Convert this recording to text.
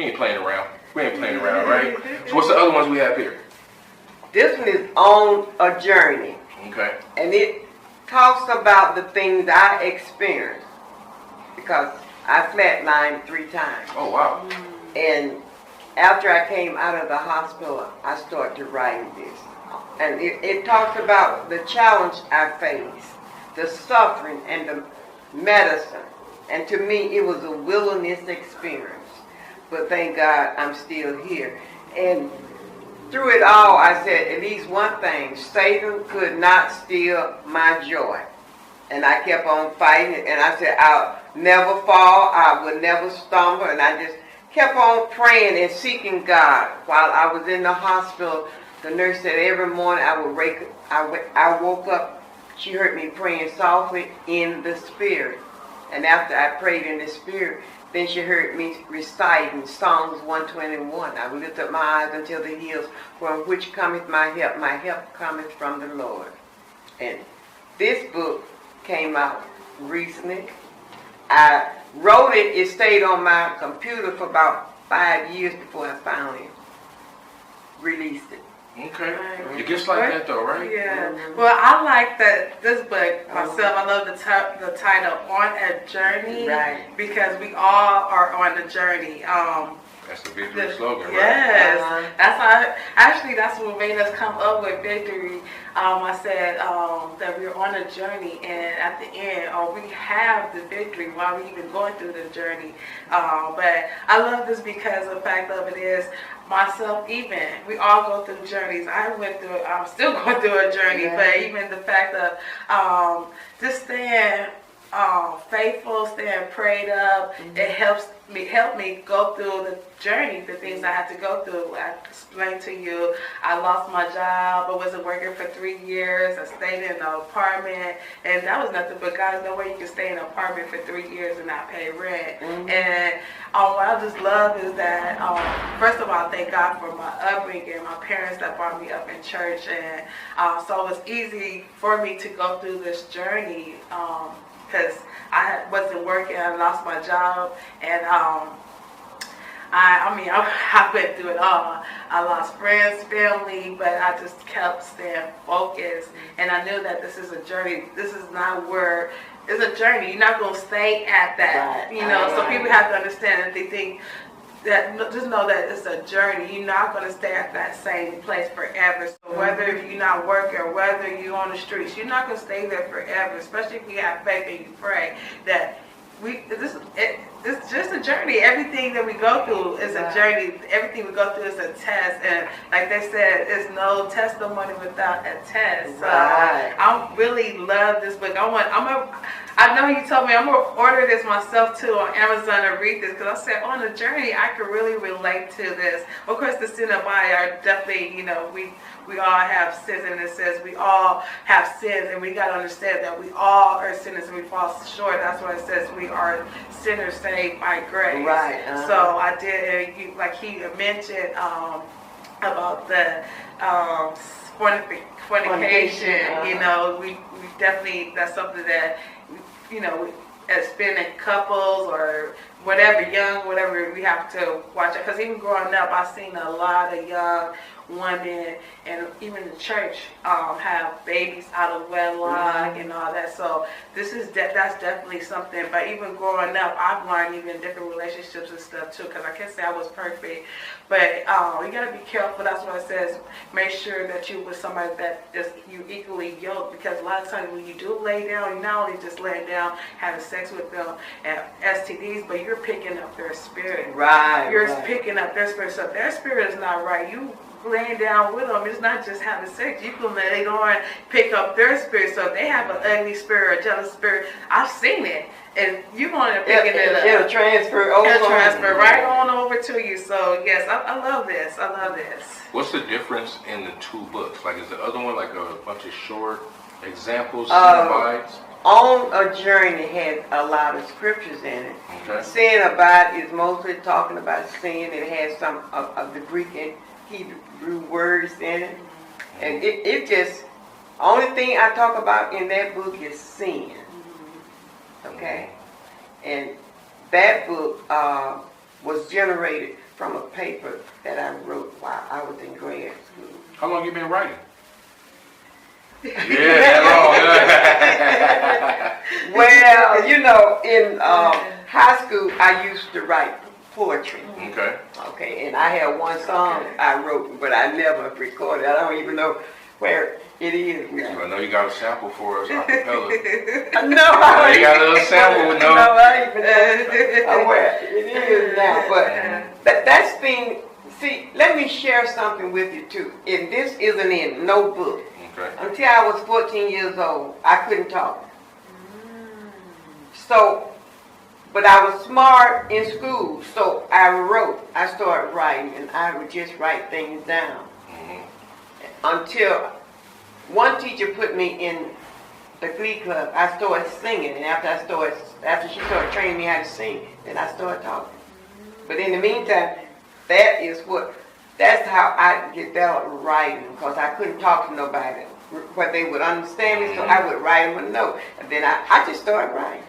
We ain't playing around. Right? So what's the other ones we have here? This one is On a Journey. Okay. And it talks about the things I experienced because I flatlined 3 times. Oh, wow. And after I came out of the hospital, I started writing this. And it talks about the challenge I faced, the suffering, and the medicine. And to me, it was a wilderness experience. But thank God I'm still here. And through it all, I said at least one thing: Satan could not steal my joy. And I kept on fighting it. And I said, I'll never fall. I will never stumble. And I just kept on praying and seeking God. While I was in the hospital, the nurse said every morning I woke up, she heard me praying softly in the Spirit. And after I prayed in the Spirit, then she heard me reciting Psalms 121. I would lift up my eyes until the hills, from which cometh my help. My help cometh from the Lord. And this book came out recently. I wrote it. It stayed on my computer for about 5 years before I finally released it. Okay. It gets like that though, right? Yeah. Well, I like this book myself. I love the title, On a Journey. Right. Because we all are on the journey. That's the victory slogan, right? Yes. That's what made us come up with victory. I said that we're on a journey, and at the end, we have the victory while we're even going through the journey. But I love this because the fact of it is, myself even, we all go through journeys. I'm still going through a journey, but even the fact of just staying faithful, staying prayed up, it helped me go through the journey, the things I had to go through. I explained to you, I lost my job. I wasn't working for 3 years. I stayed in an apartment, and that was nothing but God's no way you can stay in an apartment for 3 years and not pay rent. And what I just love is that, first of all, thank God for my upbringing, my parents that brought me up in church, and so it was easy for me to go through this journey because I wasn't working. I lost my job, and I went through it all. I lost friends, family, but I just kept staying focused. And I knew that this is a journey. This is not where, it's a journey. You're not going to stay at that, So people have to understand that they think that, just know that it's a journey. You're not going to stay at that same place forever. So whether you're not working or whether you're on the streets, you're not going to stay there forever, especially if you have faith and you pray that it's just a journey. Everything that we go through is a journey. Everything we go through is a test. And like they said, there's no testimony without a test. So I really love this book. I know you told me I'm going to order this myself too on Amazon to read this, because I said on a journey I can really relate to this. Of course, the sin of I are definitely, we all have sins, and it says we all have sins, and we got to understand that we all are sinners and we fall short. That's why it says we are sinners saved by grace. Right. So I did, like he mentioned about the fornication. We definitely, that's something that, as being in couples or whatever, we have to watch it. Because even growing up, I've seen a lot of young women, and even the church have babies out of wedlock and all that. So that's definitely something. But even growing up, I've learned even different relationships and stuff too, because I can't say I was perfect. But you got to be careful. That's why it says make sure that you're with somebody that is you equally yoked, because a lot of times when you do lay down, you're not only just laying down having sex with them and STDs, but you're picking up their spirit. You're picking up their spirit. So if their spirit is not right, you laying down with them, it's not just having sex. You can later on pick up their spirit. So if they have an ugly spirit or jealous spirit, I've seen it, and you're going to pick it up. It'll transfer over. It'll transfer right on over to you. So yes, I love this. I love this. What's the difference in the 2 books? Like, is the other one like a bunch of short examples, On a Journey has a lot of scriptures in it. Okay. Sin about is mostly talking about sin. It has some of the Greek and Hebrew words in it. And it just, only thing I talk about in that book is sin. Okay? And that book was generated from a paper that I wrote while I was in grad school. How long you been writing? Yeah, that long. Well, you know, in high school, I used to write poetry. Okay. Okay, and I had one song I wrote, but I never recorded. I don't even know where it is now. I know you got a sample for us, acapella. No, I You got a little sample, no, I even know where it is now. But that's been. See, let me share something with you too. And this isn't in no book. Okay. Until I was 14 years old, I couldn't talk. So, but I was smart in school, so I started writing, and I would just write things down. Until one teacher put me in the glee club, I started singing, and after she started training me how to sing, then I started talking. But in the meantime, that's how I developed writing, because I couldn't talk to nobody where they would understand me, so I would write them a note, and then I just started writing.